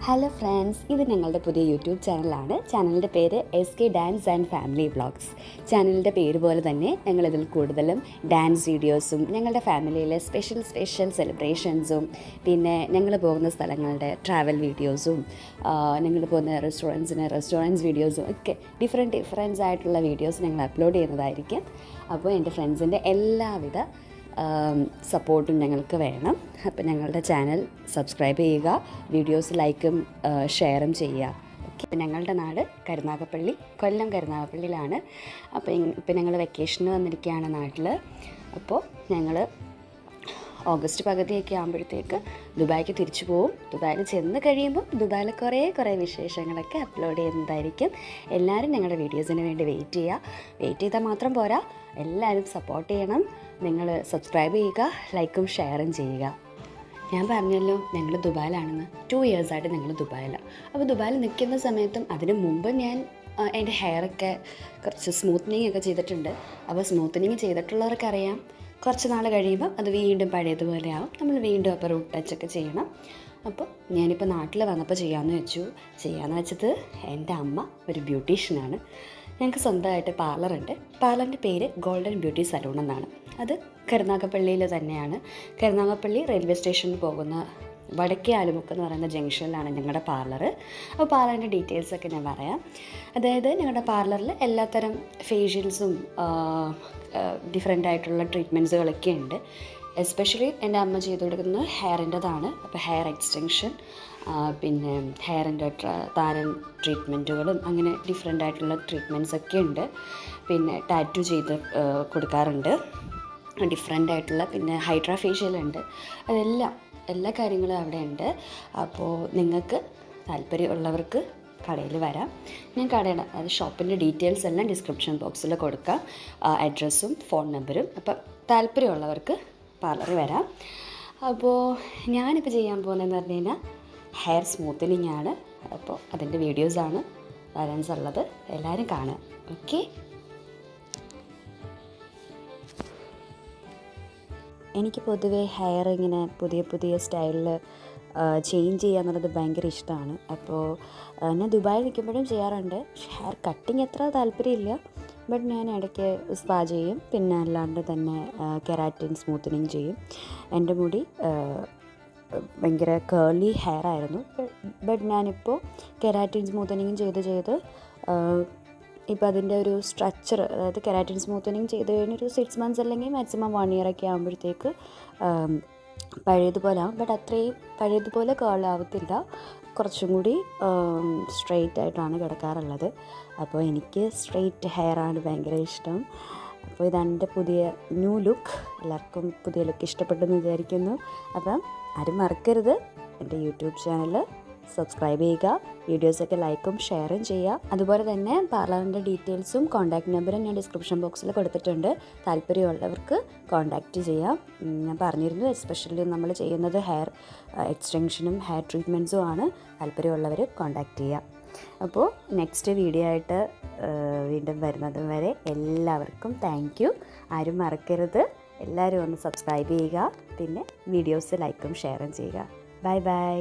Hello friends, ഇത് ഞങ്ങളുടെ പുതിയ യൂട്യൂബ് ചാനലാണ്. ചാനലിൻ്റെ പേര് SK dance and family vlogs. ചാനലിൻ്റെ പേര് പോലെ തന്നെ ഞങ്ങളിതിൽ കൂടുതലും ഡാൻസ് വീഡിയോസും ഞങ്ങളുടെ ഫാമിലിയിലെ സ്പെഷ്യൽ സെലിബ്രേഷൻസും പിന്നെ ഞങ്ങൾ പോകുന്ന സ്ഥലങ്ങളുടെ ട്രാവൽ വീഡിയോസും ഞങ്ങൾ പോകുന്ന റെസ്റ്റോറൻറ്റ്സ് വീഡിയോസും ഒക്കെ ഡിഫറൻസ് ആയിട്ടുള്ള വീഡിയോസ് ഞങ്ങൾ അപ്ലോഡ് ചെയ്യുന്നതായിരിക്കും. അപ്പോൾ എൻ്റെ ഫ്രണ്ട്സിൻ്റെ എല്ലാവിധ സപ്പോർട്ടും ഞങ്ങൾക്ക് വേണം. അപ്പോൾ ഞങ്ങളുടെ ചാനൽ സബ്സ്ക്രൈബ് ചെയ്യുക, വീഡിയോസ് ലൈക്കും ഷെയറും ചെയ്യുക. ഓക്കെ. ഞങ്ങളുടെ നാട് കരുനാഗപ്പള്ളി, കൊല്ലം കരുനാഗപ്പള്ളിയിലാണ്. അപ്പോൾ ഇപ്പം ഞങ്ങൾ വെക്കേഷന് വന്നിരിക്കുകയാണ് നാട്ടിൽ. അപ്പോൾ ഞങ്ങൾ ഓഗസ്റ്റ് പകുതിയൊക്കെ ആകുമ്പോഴത്തേക്ക് ദുബായിക്ക് തിരിച്ചു പോവും. ദുബായിൽ ചെന്ന് കഴിയുമ്പോൾ ദുബായിൽ കുറേ വിശേഷങ്ങളൊക്കെ അപ്ലോഡ് ചെയ്യുന്നതായിരിക്കും. എല്ലാവരും ഞങ്ങളുടെ വീഡിയോസിന് വേണ്ടി വെയിറ്റ് ചെയ്താൽ മാത്രം പോരാ, എല്ലാവരും സപ്പോർട്ട് ചെയ്യണം. നിങ്ങൾ സബ്സ്ക്രൈബ് ചെയ്യുക, ലൈക്കും ഷെയറും ചെയ്യുക. ഞാൻ പറഞ്ഞല്ലോ ഞങ്ങൾ ദുബായിലാണെന്ന്. 2 ഇയേഴ്സായിട്ട് ഞങ്ങൾ ദുബായിലാണ്. അപ്പോൾ ദുബായിൽ നിൽക്കുന്ന സമയത്തും അതിന് മുമ്പ് ഞാൻ എൻ്റെ ഹെയറൊക്കെ കുറച്ച് സ്മൂത്തനിങ് ഒക്കെ ചെയ്തിട്ടുണ്ട്. അപ്പോൾ സ്മൂത്തനിങ് ചെയ്തിട്ടുള്ളവർക്കറിയാം, കുറച്ച് നാൾ കഴിയുമ്പോൾ അത് വീണ്ടും പഴയതുപോലെ ആവും. നമ്മൾ വീണ്ടും അപ്പോൾ റൂട്ട് ടച്ചൊക്കെ ചെയ്യണം. അപ്പോൾ ഞാനിപ്പോൾ നാട്ടിൽ വന്നപ്പോൾ ചെയ്യാമെന്ന് വെച്ചത് എൻ്റെ അമ്മ ഒരു ബ്യൂട്ടീഷ്യനാണ്. ഞങ്ങൾക്ക് സ്വന്തമായിട്ട് പാർലറുണ്ട്. പാർലറിൻ്റെ പേര് ഗോൾഡൻ ബ്യൂട്ടി സലൂൺ എന്നാണ്. അത് കരുനാഗപ്പള്ളിയിൽ തന്നെയാണ്. കരുനാഗപ്പള്ളി റെയിൽവേ സ്റ്റേഷനിൽ പോകുന്ന വടക്കേ ആലുമുക്ക് എന്ന് പറയുന്ന ജംഗ്ഷനിലാണ് ഞങ്ങളുടെ പാർലർ. അപ്പോൾ പാർലറിൻ്റെ ഡീറ്റെയിൽസൊക്കെ ഞാൻ പറയാം. അതായത് ഞങ്ങളുടെ പാർലറിൽ എല്ലാത്തരം ഫേഷ്യൽസും ഡിഫറെൻ്റ് ട്രീറ്റ്മെൻറ്റ്സുകളൊക്കെ ഉണ്ട്. എസ്പെഷ്യലി എൻ്റെ അമ്മ ചെയ്തു കൊടുക്കുന്നത് ഹെയറിൻ്റെതാണ്. അപ്പോൾ ഹെയർ എക്സ്റ്റൻഷൻ, പിന്നെ ഹെയറിൻ്റെ താരൻ ട്രീറ്റ്മെൻറ്റുകളും അങ്ങനെ ഡിഫറെൻ്റ് ട്രീറ്റ്മെൻറ്റ്സൊക്കെ ഉണ്ട്. പിന്നെ ടാറ്റു ചെയ്ത് കൊടുക്കാറുണ്ട് ഡിഫറെൻ്റ് പിന്നെ ഹൈഡ്രാ ഫേഷ്യലുണ്ട്. എല്ലാ കാര്യങ്ങളും അവിടെ ഉണ്ട്. അപ്പോൾ നിങ്ങൾക്ക് താല്പര്യമുള്ളവർക്ക് കടയിൽ വരാം. ഞാൻ കടയുടെ ഷോപ്പിൻ്റെ ഡീറ്റെയിൽസ് എല്ലാം ഡിസ്ക്രിപ്ഷൻ ബോക്സിൽ കൊടുക്കാം, അഡ്രസ്സും ഫോൺ നമ്പറും. അപ്പം താല്പര്യമുള്ളവർക്ക് പാർലറിൽ വരാം. അപ്പോൾ ഞാനിപ്പോൾ ചെയ്യാൻ പോകുന്നതെന്ന് പറഞ്ഞു കഴിഞ്ഞാൽ ഹെയർ സ്മൂത്തനിങ് ആണ്. അപ്പോൾ അതിൻ്റെ വീഡിയോസാണ് വരാനുള്ളത്. എല്ലാവരും കാണുക. ഓക്കെ. എനിക്ക് പൊതുവേ ഹെയർ ഇങ്ങനെ പുതിയ സ്റ്റൈലിൽ ചേഞ്ച് ചെയ്യുക എന്നുള്ളത് ഭയങ്കര ഇഷ്ടമാണ്. അപ്പോൾ ഞാൻ ദുബായിൽ നിൽക്കുമ്പോഴും ചെയ്യാറുണ്ട്. ഹെയർ കട്ടിങ് എത്ര താല്പര്യമില്ല, ബട്ട് ഞാൻ ഇടയ്ക്ക് സ്പാ ചെയ്യും. പിന്നെ അല്ലാണ്ട് തന്നെ കെരാറ്റിൻ സ്മൂത്തനിങ് ചെയ്യും. എൻ്റെ മുടി ഭയങ്കര കേർലി ഹെയർ ആയിരുന്നു. ബട്ട് ഞാനിപ്പോൾ കെരാറ്റിൻ സ്മൂത്തനിങ് ചെയ്ത് ഇപ്പോൾ അതിൻ്റെ ഒരു സ്ട്രക്ചർ, അതായത് കെരാറ്റിൻ സ്മൂത്തനിങ് ചെയ്ത് കഴിഞ്ഞൊരു 6 months അല്ലെങ്കിൽ മാക്സിമം 1 year ഒക്കെ ആകുമ്പോഴത്തേക്ക് പഴയതുപോലെ ആവും. ബട്ട് അത്രയും പഴയതുപോലെ കേളാവത്തില്ല, കുറച്ചും കൂടി സ്ട്രെയിറ്റ് ആയിട്ടാണ് കിടക്കാറുള്ളത്. അപ്പോൾ എനിക്ക് സ്ട്രെയിറ്റ് ഹെയറാണ് ഭയങ്കര ഇഷ്ടം. അപ്പോൾ ഇതാണ് എൻ്റെ പുതിയ ന്യൂ ലുക്ക്. എല്ലാവർക്കും പുതിയ ലുക്ക് ഇഷ്ടപ്പെട്ടെന്ന് വിചാരിക്കുന്നു. അപ്പം ആരും മറക്കരുത് എൻ്റെ യൂട്യൂബ് ചാനൽ സബ്സ്ക്രൈബ് ചെയ്യുക, വീഡിയോസൊക്കെ ലൈക്കും ഷെയറും ചെയ്യുക. അതുപോലെ തന്നെ പാർലറിൻ്റെ ഡീറ്റെയിൽസും കോൺടാക്റ്റ് നമ്പറും ഞാൻ ഡിസ്ക്രിപ്ഷൻ ബോക്സിൽ കൊടുത്തിട്ടുണ്ട്. താല്പര്യമുള്ളവർക്ക് കോൺടാക്റ്റ് ചെയ്യാം. ഞാൻ പറഞ്ഞിരുന്നു, എസ്പെഷ്യലി നമ്മൾ ചെയ്യുന്നത് ഹെയർ എക്സ്റ്റൻഷനും ഹെയർ ട്രീറ്റ്മെൻറ്റ്സും ആണ്. താല്പര്യമുള്ളവർ കോൺടാക്റ്റ് ചെയ്യാം. അപ്പോൾ നെക്സ്റ്റ് വീഡിയോ ആയിട്ട് വീണ്ടും വരുന്നത് വരെ എല്ലാവർക്കും താങ്ക് യു. ആരും മറക്കരുത്, എല്ലാവരും ഒന്ന് സബ്സ്ക്രൈബ് ചെയ്യുക, പിന്നെ വീഡിയോസ് ലൈക്കും ഷെയറും ചെയ്യുക. ബൈ.